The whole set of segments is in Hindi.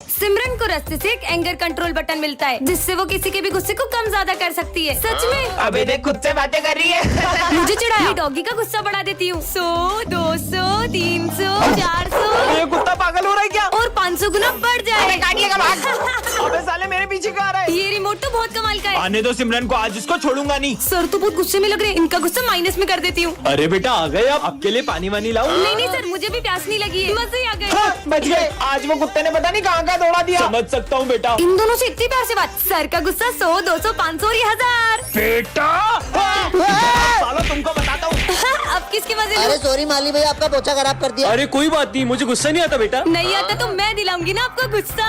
सिमरन को रास्ते से एक एंगर कंट्रोल बटन मिलता है जिससे वो किसी के भी गुस्से को कम ज्यादा कर सकती है। सच में? अबे देख खुद से बातें कर रही है। मुझे चिढ़ाया, डॉगी का गुस्सा बढ़ा देती हूँ 100, 200, 300, 400 ये कुत्ता पागल हो रहा है क्या? और 500 गुना बढ़ जाए। गाड़िया का भाग। अबे साले मेरे पीछे क्यों आ रहा है? ये रिमोट तो बहुत कमाल का है। आने दो सिमरन को, आज इसको छोड़ूंगा नहीं। सर तो बहुत गुस्से में लग रहे हैं, इनका गुस्सा माइनस में कर देती हूँ। अरे बेटा आ गए, अब आपके लिए पानी वानी लाऊं? नहीं नहीं सर, मुझे भी प्यास नहीं लगी है, मजे ही आ गए। हाँ, बच गए। आज वो कुत्ते ने पता नहीं कहाँ दौड़ा दिया। समझ सकता हूँ बेटा। इन दोनों से इतनी प्यार से बात। सर का गुस्सा 100, 200, 500 और ये 1000। बेटा साला तुमको बताता हूँ। अब किसके मजे अरे लूं? सॉरी माली भाई, आपका पोछा खराब कर दिया। अरे कोई बात नहीं, मुझे गुस्सा नहीं आता बेटा। नहीं आता तो मैं दिलाऊंगी ना आपको गुस्सा।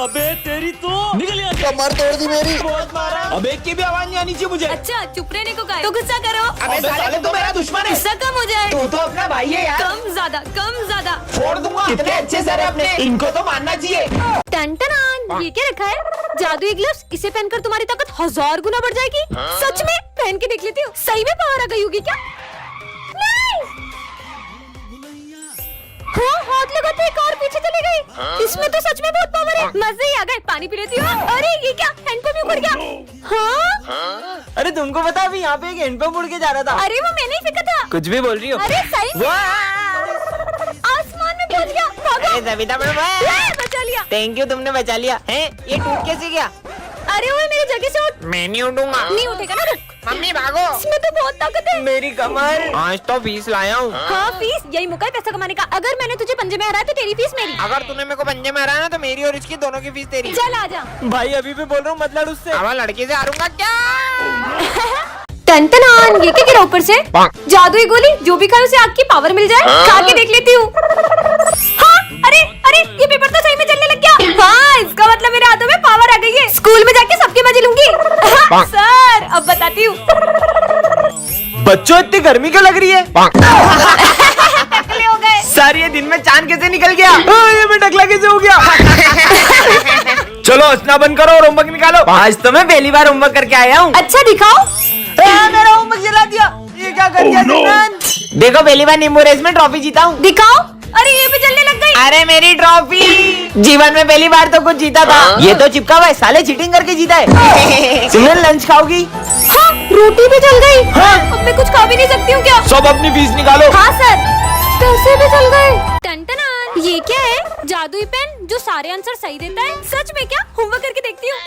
अबे तेरी तो निकल यहाँ से। कमर तोड़ दी मेरी। बहुत मारा। अबे एक की भी आवाज नहीं आनी चाहिए मुझे। अच्छा चुप रहने को कहा है, तो गुस्सा करो। अबे साले तू मेरा दुश्मन है। गुस्सा कम हो जाए। तू तो अपना भाई है यार। कम ज्यादा, कम ज्यादा। छोड़ दूंगा। कितने अच्छे सर है अपने, इनको तो मानना चाहिए। टन ये क्या रखा है? जादुई ग्लव्स, इसे पहनकर तुम्हारी ताकत 1000 गुना बढ़ जाएगी। सच में? पहन के देख लेती हूँ, सही में पावर आ गई होगी क्या? नहीं। हाँ, हाथ लगाते एक और पीछे चली गई। इसमें तो सच में बहुत पावर है। मजे ही आ गए। पानी पी लेती हूँ। अरे ये क्या, हैंडपंप ही उड़ गया। हाँ? अरे तुमको पता अभी यहाँ पे एक हैंडपंप उड़ के जा रहा था। अरे वो मैंने ही फेंका था। कुछ भी बोल रही हो? अरे सही में आसमान में पहुंच गया। भागो। बचा लिया। थैंक यू, तुमने बचा लिया। हैं? ये टूट कैसे गया? अरे वो मेरी जगह से उठ। मैं नहीं उठूंगा। नहीं उठेगा ना, रुक। मम्मी भागो। इसमें तो बहुत ताकत है। मेरी कमर। आज तो फीस लाया हूँ। हाँ फीस, यही मौका है पैसा कमाने का। अगर मैंने तुझे पंजे में हराया तो तेरी फीस मेरी। अगर तूने मेरे को पंजे में हराया ना तो मेरी और इसकी दोनों की फीस तेरी। चल आजा। भाई अभी भी बोल रहा हूँ, मत लड़ उससे। अब लड़के से हारूंगा क्या? टन ये क्या गिरा ऊपर से? जादुई गोली, जो भी खाए उसे आग की पावर मिल जाए। खा के देख लेती हूँ। हाँ, अरे अरे ये पेपर तो सही में जलने लग गया। हाँ, इसका मतलब मेरे हाथों में पावर आ गई है। स्कूल में जाके सबके मजे लूंगी। सर अब बताती हूँ। बच्चों इतनी गर्मी क्यों लग रही है? टकले हो गए। सर ये दिन में चांद कैसे निकल गया? ये भी टकला कैसे हो गया? चलो हंसना बंद करो और होमवर्क निकालो। आज तो मैं पहली बार होमवर्क करके आया हूँ। अच्छा दिखाओ। मेरा होमवर्क जला दिया। ये क्या कर दिया सिमरन? देखो पहली बार नींबू रेस में ट्रॉफी जीता हूँ। दिखाओ। अरे ये भी जलने लग गई। अरे मेरी ट्रॉफी। जीवन में पहली बार तो कुछ जीता था। ये तो चिपका हुआ है, साले चीटिंग करके जीता है। सिमरन लंच खाओगी? हाँ, रोटी भी जल गई। हाँ। अब मैं कुछ खा भी नहीं सकती हूँ क्या? सब अपनी फीस निकालो। हाँ सर, पैसे भी जल गए। टन ये क्या है? जादुई पेन जो सारे आंसर सही देता है। सच में क्या? होमवर्क करके देखती हूँ।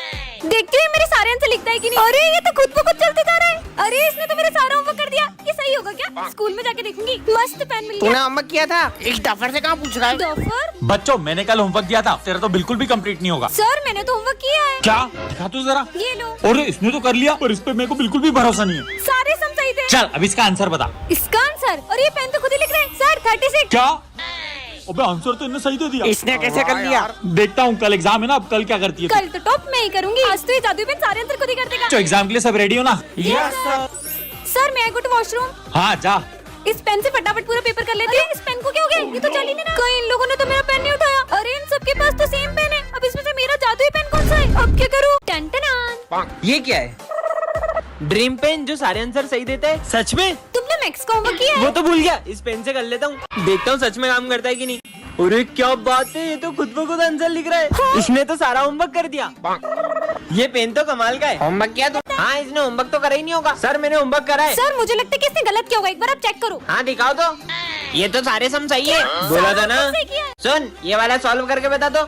देखती हूँ मेरे सारे आंसर लिखता है कि नहीं। अरे ये तो खुद ब खुद चलते जा रहा है। अरे इसने तो मेरा सारा होमवर्क कर दिया। ये सही होगा क्या? स्कूल में जाके देखूंगी। मस्त पेन मिल तूने गया। होमवर्क किया था? इस डफर से कहाँ पूछ रहा है? डॉफर? बच्चों मैंने कल होमवर्क दिया था, तेरा तो बिल्कुल भी कंप्लीट नहीं होगा। सर मैंने तो होमवर्क किया है। क्या दिखा तू जरा। ये लो। अरे इसने तो कर लिया, पर इस पे मेरे को बिल्कुल भी भरोसा नहीं है। सारे सम सही थे। चल अब इसका आंसर बता। इसका आंसर? और ये पेन तो खुद ही लिख रहे हैं। सर 36। क्या? अबे आंसर तो इन्हें सही दे दिया। इसने कैसे कर लिया? देखता हूँ, कल एग्जाम है ना, अब कल क्या करती है। कल तो टॉप मैं ही करूंगी। आज तो ये जादुई पेन सारे आंसर खुद ही कर देगा। तो एग्जाम के लिए सब रेडी हो ना? सर मैं गो टू वॉशरूम। हाँ जा। इस पेन से फटाफट पूरा पेपर कर लेते हैं। इस पेन को क्या हो गया? ये तो चल ही नहीं रहा। कहीं इन लोगों ने तो मेरा पेन नहीं उठाया। अरे इन सबके पास तो सेम पेन है। अब इसमें से मेरा जादुई पेन कौन सा है? अब क्या करूँ? टन ये क्या है? ड्रीम पेन जो सारे आंसर सही देता है। सच में? तुमने मैक्स का होमवर्क किया है? वो तो भूल गया, इस पेन से कर लेता हूँ। देखता हूँ सच में काम करता है कि नहीं। अरे क्या बात है, ये तो खुद ब खुद आंसर लिख रहा है। हाँ? इसने तो सारा होमवर्क कर दिया। ये पेन तो कमाल का है। होमवर्क किया तो? हाँ इसने होमवर्क तो करा ही नहीं होगा। सर मैंने होमवर्क करा है। सर मुझे लगता है कि इसने गलत किया होगा। एक बार आप चेक करो। हाँ दिखाओ तो। ये तो सारे सम सही है। बोला था ना। सही किया है। सुन ये वाला सॉल्व करके बता दो।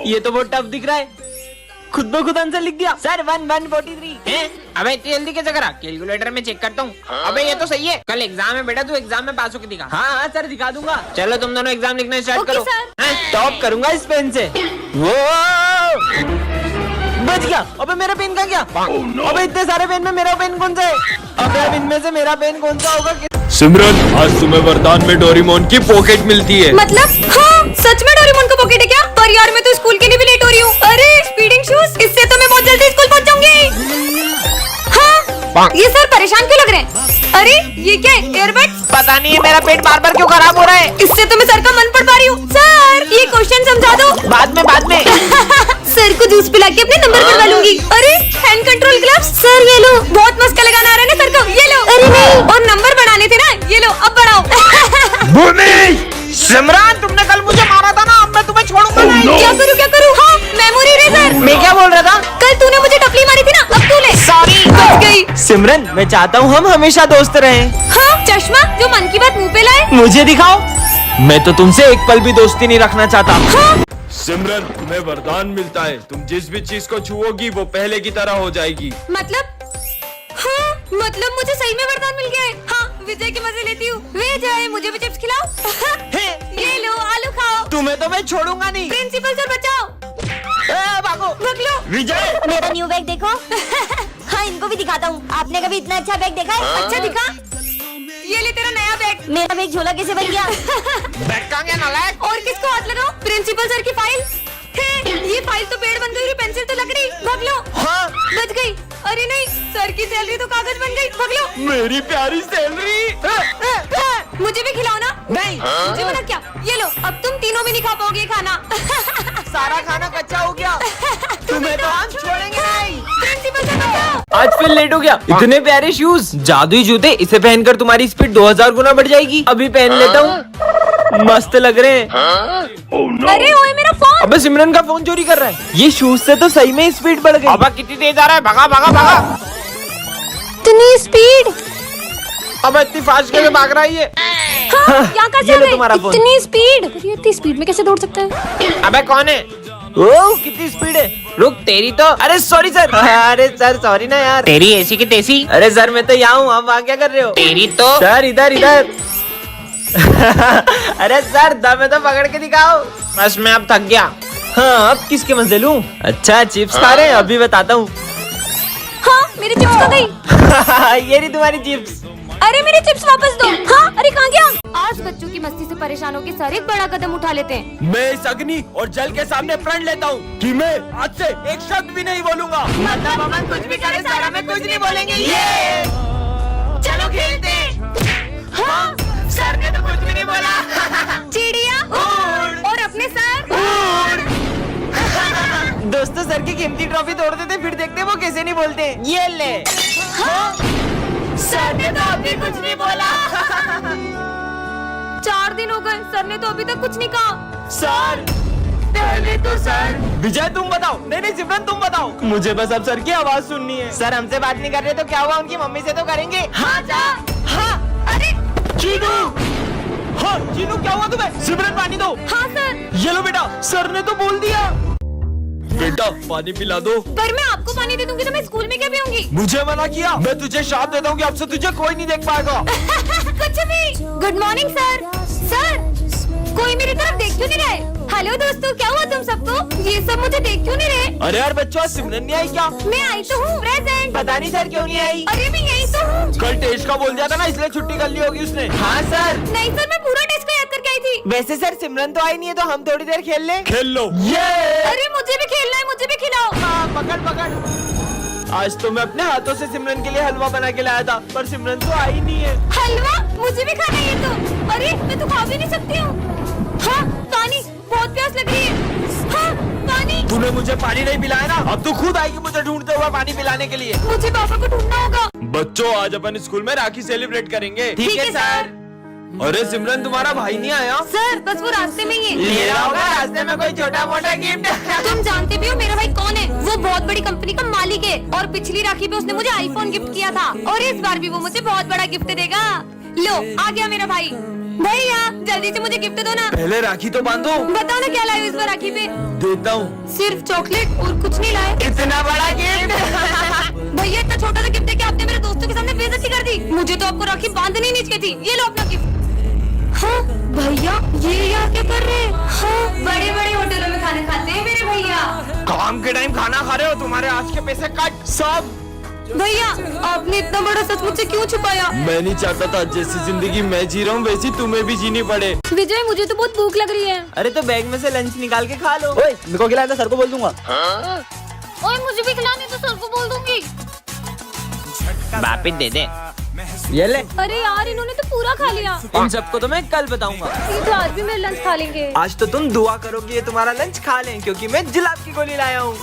ये तो बहुत टफ दिख रहा है। खुद ब खुद आंसर लिख दिया। सर 1143 है। अबे इतनी जल्दी कैसे करा? कैलकुलेटर में चेक करता हूँ। अबे ये तो सही है। कल एग्जाम है बेटा, तू एग्जाम में पास होके दिखा। हाँ हाँ सर दिखा दूंगा। चलो तुम दोनों एग्जाम लिखना स्टार्ट ओके, करो। सर। टॉप करूंगा इस पेन से। वो बच गया। अबे मेरा पेन कहाँ गया? अबे इतने सारे पेन में मेरा पेन कौन सा है? अबे अब इनमें से मेरा पेन कौन सा होगा? सिमरन आज तुम्हें वरदान में डोरेमोन की पॉकेट मिलती है। मतलब? हाँ सच में डोरेमोन को पॉकेट है क्या? पर यार मैं तो स्कूल के लिए भी लेट हो रही हूँ। अरे स्पीडिंग शूज, इससे तो मैं बहुत जल्दी स्कूल पहुँच जाऊंगी। हाँ ये सर परेशान क्यों लग रहे हैं? अरे ये क्या है? एयरबड्स? पता नहीं है मेरा पेट बार बार क्यों खराब हो रहा है। इससे तो मैं सर का मन पढ़ पा रही हूँ। सर ये क्वेश्चन समझा दो। बाद में सर को जूस पिला के अपने नंबर बढ़वा लूंगी। अरे हैंड कंट्रोल ग्लव्स? सर ये लो। बहुत मस्का लगाना आ रहा है ना सर को। ये लो। अरे नहीं, और नंबर बढ़ाने थे ना। ये लो अब बढ़ाओ। सिमरन तुमने कल मुझे मारा था ना, अब मैं तुम्हें छोड़ूंगा नहीं। क्या करूँ? हाँ सिमरन, मैं चाहता हूँ हम हमेशा दोस्त रहें। हाँ, चश्मा जो मन की बात मुंह पे लाए। मुझे दिखाओ। मैं तो तुमसे एक पल भी दोस्ती नहीं रखना चाहता। हाँ, सिमरन, तुम्हें वरदान मिलता है, तुम जिस भी चीज को छुओगी वो पहले की तरह हो जाएगी। मतलब हाँ, मतलब मुझे सही में वरदान मिल गया है। हाँ, विजय के मजे लेती हूँ। विजय, मुझे भी चिप्स खिलाओ। ये लो, आलू खाओ। तुम्हें तो मैं छोड़ूंगा नहीं। प्रिंसिपल सर बचाओ। भागो। भाग लो। विजय, मेरा न्यू बैग देखो। हाँ, इनको भी दिखाता हूँ। आपने कभी इतना अच्छा बैग देखा है? अच्छा दिखा। ये ले तेरा नया बैग। मेरा बैग झोला कैसे बन गया? बैग कहाँ गया नालायक? और किसको हाथ लगाओ? प्रिंसिपल सर की फाइल। ये फाइल तो पेड़ बन गई, पेंसिल तो लकड़ी। भाग लो। हाँ। बच गई। अरे नहीं, सर की सैलरी तो कागज बन गई। भाग लो। मेरी प्यारी सैलरी। मुझे भी खिलाओ ना। नहीं। मुझे मना क्या? ये लो, अब तुम तीनों भी नहीं खा पाओगे खाना। सारा खाना कच्चा हो गया। तुम्हें तो हम छोड़ेंगे नहीं। प्रिंसिपल सर बचाओ। आज फिर लेट हो गया। इतने प्यारे शूज, जादुई जूते, इसे पहनकर तुम्हारी स्पीड 2000 गुना बढ़ जाएगी। अभी पहन लेता हूँ, मस्त लग रहे हैं। अरे ओए, मेरा फोन। अबे सिमरन का फोन चोरी कर रहा है। ये शूज से तो सही में स्पीड बढ़ गई। अब कितनी तेज आ रहा है, भगा भगा भगा। इतनी स्पीड। अब इतनी फास्ट कैसे भाग रहा है ये? हाँ, यहाँ का ये लो तुम्हारा फोन। इतनी स्पीड। ये इतनी स्पीड में कैसे दौड़ सकता है? अबे कौन है? ओह, कितनी स्पीड है। रुक, तेरी तो। अरे सॉरी सर। अरे सर सॉरी ना यार। तेरी ऐसी की तैसी। अरे सर, मैं तो यहाँ हूँ, आप वहाँ क्या कर रहे हो? तेरी तो। सर इधर इधर। अरे सर, दम है तो पकड़ के दिखाओ। बस मैं अब थक गया। हाँ, अब किसके मजे लूं? अच्छा, चिप्स खा रहे हैं, अभी बताता हूँ। हाँ, मेरी चिप्स खा गई। ये रही तुम्हारी चिप्स। अरे मेरी चिप्स वापस दो। हाँ, अरे कहाँ गया? आज बच्चों की मस्ती से परेशान होकर सर एक बड़ा कदम उठा लेते हैं। मैं इस अग्नि और जल के सामने प्रण लेता हूँ कि मैं आज से एक शब्द भी नहीं बोलूंगा। मतलब हम कुछ भी करें, सर हमें कुछ नहीं बोलेंगे। ये चलो खेलते हैं। हाँ, सर ने तो कुछ भी नहीं बोला। चिड़िया और अपने सर। दोस्तों, सर की कीमती ट्रॉफी तोड़ देते, फिर देखते वो कैसे नहीं बोलते। ये ले। सर ने तो अभी कुछ नहीं बोला। 4 दिन हो गए, सर ने तो अभी तक कुछ नहीं कहा। सर, पहले तो सर। विजय तुम बताओ। नहीं नहीं सिमरन तुम बताओ। मुझे बस अब सर की आवाज सुननी है। सर हमसे बात नहीं कर रहे तो क्या हुआ, उनकी मम्मी से तो करेंगे। हाँ जा। हाँ। अरे चीनू। हाँ चीनू, क्या हुआ तुम्हें? सिमरन पानी दो। हाँ सर। ये लो बेटा, सर ने तो बोल दिया। बेटा पानी पिला दो। पर मैं आपको पानी दे दूंगी तो मैं स्कूल में क्या पीऊंगी? मुझे मना किया। मैं तुझे शाप देता हूँ कि अब से तुझे कोई नहीं देख पाएगा। कुछ भी। Good morning sir. सर, कोई मेरी तरफ देख क्यों नहीं रहे? हेलो दोस्तों, क्या हुआ तुम सबको? ये सब मुझे देख क्यों नहीं रहे? अरे यार बच्चों, आज सिमरन नहीं आई क्या? मैं आई तो हूँ, प्रेजेंट। पता नहीं सर क्यों नहीं आई। अरे मैं यही तो हूँ। कल टेस्ट का बोल दिया था ना, इसलिए छुट्टी कर ली होगी उसने। हाँ सर। नहीं सर, मैं पूरा टेस्ट को याद करके आई थी। वैसे सर सिमरन तो आई नहीं है, तो हम थोड़ी देर खेल लें। खेल लो। ये अरे मुझे भी खेलना है, मुझे भी खिलाओ। हाँ, पकड़ पकड़। आज तो मैं अपने हाथों से सिमरन के लिए हलवा बना के लाया था, पर सिमरन तो आई नहीं है। हलवा? मुझे भी खाना है ये तो। अरे मैं तो खा भी नहीं सकती हूँ। हाँ, पानी, बहुत प्यास लग रही है। हाँ, पानी। तूने मुझे पानी नहीं पिलाया ना, अब तू खुद आएगी मुझे ढूंढते हुए पानी पिलाने के लिए। मुझे पापा को ढूंढना होगा। बच्चों, आज अपन स्कूल में राखी सेलिब्रेट करेंगे। ठीक है सर। अरे सिमरन, तुम्हारा भाई नहीं आया? सर, बस वो रास्ते में ही है। ले रहा होगा रास्ते में कोई छोटा मोटा गिफ्ट। तुम जानते भी हो मेरा भाई कौन है? वो बहुत बड़ी कंपनी का मालिक है और पिछली राखी पे उसने मुझे आईफोन गिफ्ट किया था और इस बार भी वो मुझे बहुत बड़ा गिफ्ट देगा। लो, आ गया मेरा भाई। भैया जल्दी से मुझे गिफ्ट दो ना। पहले राखी तो बांधो। बताओ ना क्या लाए हो इस बार राखी पे? देता हूँ। सिर्फ चॉकलेट और कुछ नहीं लाए। इतना बड़ा गिफ्ट। भैया इतना छोटा सा गिफ्ट देके आपने मेरे दोस्तों के सामने बेइज्जती कर दी। मुझे तो आपको राखी बांधनी नहीं चाहिए थी। ये लो अपना गिफ्ट। हाँ भैया, ये यहाँ क्या कर रहे हैं? हाँ, बड़े बड़े होटलों में खाना खाते हैं मेरे भैया। काम के टाइम खाना खा रहे हो, तुम्हारे आज के पैसे कट सब। भैया, आपने इतना बड़ा सच मुझसे क्यों छुपाया? मैं नहीं चाहता था जैसी जिंदगी मैं जी रहा हूँ वैसी तुम्हें भी जीनी पड़े। विजय, मुझे तो बहुत भूख लग रही है। अरे तो बैग में से लंच निकाल के खा लो। ओए, मेरे को खिलाना, सर को बोल दूंगा। ओए, मुझे भी खिलाने तो सर को बोल दूंगी। वापिस दे दे। ये ले। अरे यार, इन्होंने तो पूरा खा लिया। इन सबको तो मैं कल बताऊंगा। ये तो आज भी मेरा लंच खा लेंगे। आज तो तुम दुआ करोगे ये तुम्हारा लंच खा लें, क्योंकि मैं जुलाब की गोली लाया हूँ।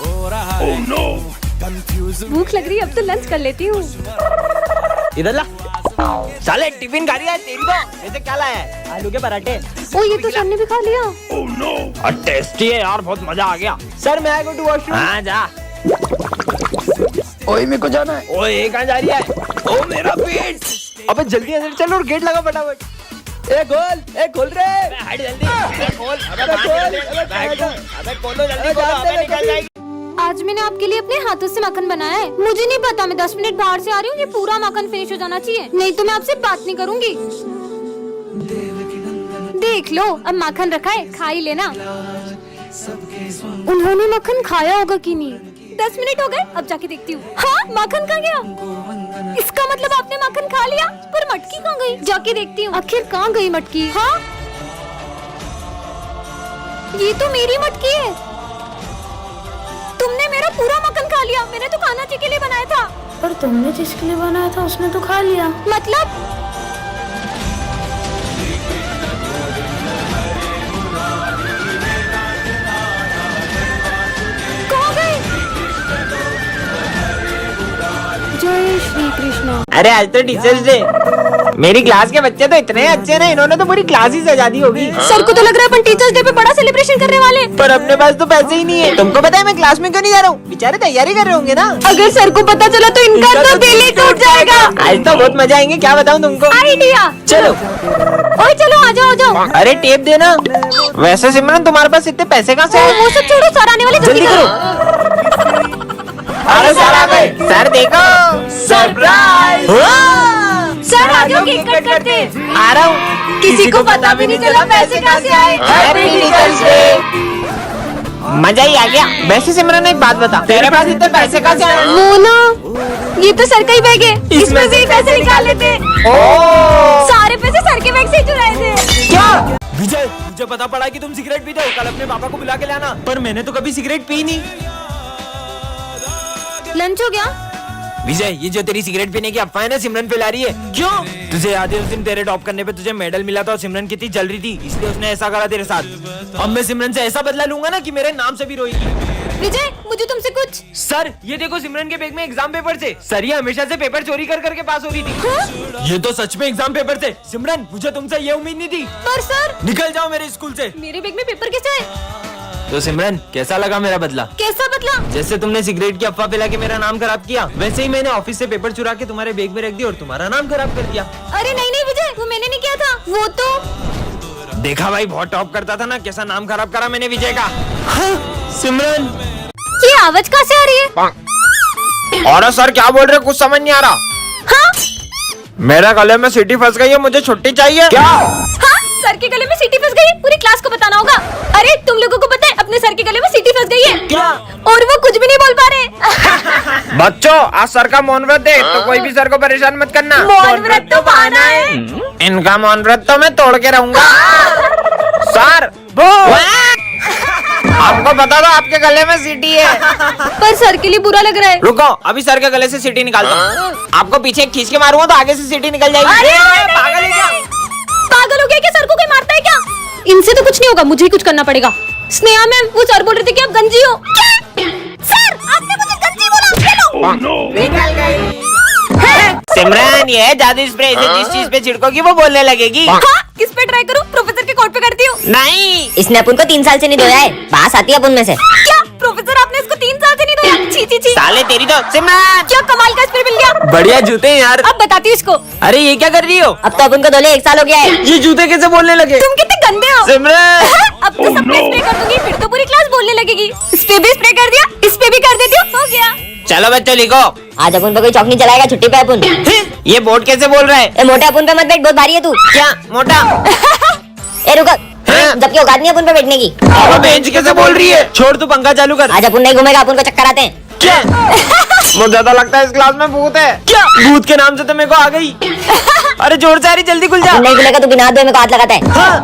भूख लग रही है, अब तो लंच कर लेती हूँ। इधर ला। साले टिफिन खा रही है तेरी तो। वैसे क्या लाया है? आलू के पराठे। ओ, ये तो सर ने भी खा लिया। टेस्टी है यार, बहुत मजा आ गया। सर मैं गो टू वॉशरूम। हाँ जा। ओए मेरे को जाना है। ओए कहाँ जा रही है? ओ मेरा पेट। अबे जल्दी अंदर चल और गेट लगा फटाफट। ए खोल रे। हट जल्दी। अबे खोल। अबे खोलो जल्दी खोलो। अबे निकल जाएगी। आज मैंने आपके लिए अपने हाथों से माखन बनाया है। मुझे नहीं पता, मैं 10 मिनट बाहर से आ रही हूँ, ये पूरा माखन फिनिश हो जाना चाहिए, नहीं तो मैं आपसे बात नहीं करूँगी। देख लो, अब माखन रखा है, खा ही लेना। उन्होंने माखन खाया होगा कि नहीं? 10 मिनट हो गए, अब जाके देखती हूँ। हाँ, माखन कहाँ गया? इसका मतलब आपने माखन खा लिया, पर मटकी कहाँ गई? जाके देखती हूँ, आखिर कहाँ गई मटकी? हाँ, ये तो मेरी मटकी है। तुमने मेरा पूरा माखन खा लिया। मैंने तो खाना जी के लिए बनाया था। पर तुमने जिसके लिए बनाया था उसने तो खा लिया। मतलब? कहाँ गए? जय श्री कृष्ण। अरे आज तो टीचर्स डे। मेरी क्लास के बच्चे तो इतने अच्छे ना, इन्होंने तो पूरी क्लास ही सजा दी होगी। सर को तो लग रहा है अपन टीचर्स डे पे बड़ा सेलिब्रेशन करने वाले। पर अपने पास तो पैसे ही नहीं है। तुमको पता है मैं क्लास में क्यों नहीं जा रहा हूँ? बेचारे तैयारी कर रहे होंगे ना। अगर सर को पता चला तो इनका तो दिल ही टूट जाएगा। आज तो बहुत मजा आएंगे, क्या बताऊँ तुमको। आइडिया। चलो। ओए चलो, आ जाओ, आ जाओ। अरे टेप देना। वैसे सिमरन तुम्हारे पास इतने पैसे कहाँ से आए? वो सब छोड़ो, सर आने वाले, जल्दी करो। अरे सर आ गए। सर देखो, सरप्राइज। सर आ जाओ, केक कट करते। आ रहा हूँ। किसी को पता भी नहीं चला पैसे कहाँ से आए। Happy teachers day. मजा ही आ गया। वैसे सिमरन एक बात बता, तेरे पास इतने पैसे कहाँ से आए? वो ना, ये तो सर का ही बैग है, इसमें से ही पैसे निकाल लेते। सारे पैसे सर के बैग से ही चुराए थे। क्या? विजय, मुझे पता पड़ा कि तुम सिगरेट पीते हो, कल अपने पापा को बुला के लाना। पर मैंने तो कभी सिगरेट पी नहीं। लंच हो गया? विजय, ये जो तेरी सिगरेट पीने की अफवाह है ना, सिमरन फैला रही है। क्यों? तुझे याद है उस दिन तेरे टॉप करने पे तुझे मेडल मिला था और सिमरन कितनी जल रही थी, इसलिए उसने ऐसा करा तेरे साथ। अब मैं सिमरन से ऐसा बदला लूंगा ना कि मेरे नाम से भी रोएगी। विजय, मुझे तुमसे कुछ। सर, ये देखो सिमरन के बैग में एग्जाम पेपर थे। सर, ये हमेशा से पेपर चोरी कर करके पास हो रही थी। ये तो सच में एग्जाम पेपर थे। सिमरन, मुझे तुमसे ये उम्मीद नहीं थी। पर सर, निकल जाओ मेरे स्कूल से। मेरे बैग में पेपर कैसे आए? तो सिमरन, कैसा लगा मेरा बदला? कैसा बदला? जैसे तुमने सिगरेट की अफवाह फैला के मेरा नाम खराब किया, वैसे ही मैंने ऑफिस से पेपर चुरा के तुम्हारे बैग में रख दिया और तुम्हारा नाम खराब कर दिया। अरे नहीं नहीं विजय, वो मैंने नहीं किया था। वो तो देखा भाई, बहुत टॉप करता था ना, कैसा नाम खराब करा मैंने विजय का। हाँ, सिमरन, ये आवाज कहाँ से आ रही है? और सर क्या बोल रहे, कुछ समझ नहीं आ रहा। हाँ? मेरा गले में सीटी फंस गई है, मुझे छुट्टी चाहिए। क्या? हाँ? सर के गले में सीटी फंस गई है, पूरी क्लास को बताना होगा। अरे तुम लोगों को पता है अपने सर के गले में सीटी फंस गई है? क्या? और वो कुछ भी नहीं बोल पा रहे। बच्चों, आज सर का मौन व्रत है, तो कोई भी सर को परेशान मत करना। मौन व्रत तो बहाना है। इनका मौन व्रत तो मैं तोड़ के रहूंगा। सर, आपको बता दो आपके गले में सीटी है। पर सर के लिए बुरा लग रहा है। रुको, अभी सर के गले से सीटी निकालता हूँ। आपको पीछे खींच के मारूंगा तो आगे से सीटी निकल जाएगी। अरे पागल है क्या? पागल हो गया क्या? सर को कोई मारता है क्या? इनसे तो कुछ नहीं होगा, मुझे ही कुछ करना पड़ेगा। स्नेहा मैम, वो सर बोल रहे थे कि आप गंजी हो। सर, आपने मुझे गंजी बोला। निकल गई। सिमरन, ये जादू स्प्रे से जिस चीज पे छिड़कोगी वो बोलने लगेगी। हाँ, किस पे ट्राई करूं? प्रोफेसर के कोट पे करती हूँ। नहीं, इसने अपन को 3 साल से नहीं धोया है, बास आती है अपन में से। क्या प्रोफेसर, आपने इसको 3 साल से नहीं धोया? छी छी छी। साले तेरी तो। सिमरन, क्या कमाल का स्प्रे मिल गया। बढ़िया जूते हैं यार। अब बताती हूँ इसको। अरे ये क्या कर रही हो? अब तो अपन को धोले 1 साल हो गया है। ये जूते कैसे बोलने लगे? तुम कितने गंदे हो। सिमरन, अब तो सब पे स्प्रे कर दूंगी, फिर तो पूरी क्लास बोलने लगेगी। इस पे भी स्प्रे कर दिया, इस पे भी कर देती हूँ, हो गया। चलो बच्चों लिखो। आज अपन पे कोई चौक नहीं चलाएगा, छुट्टी पे अपन। ये बोर्ड कैसे बोल रहा है? ए मोटे, अपन पे मत बैठ, बहुत भारी है तू। क्या मोटा? ए रुक, जबकि औकात नहीं अपन पे बैठने की। अब बेंच कैसे बोल रही है? छोड़, तू पंखा चालू कर। आज अपन नहीं घूमेगा, अपन को चक्कर आते हैं। क्या? मुझे तो लगता है इस क्लास में भूत है। क्या? भूत के नाम से तो मेरे को आ गई। अरे जोर से आ रही, जल्दी खुल जा। नहीं खुलेगा तो बिना हाथ धोए मेरे को हाथ लगाता है। हाँ।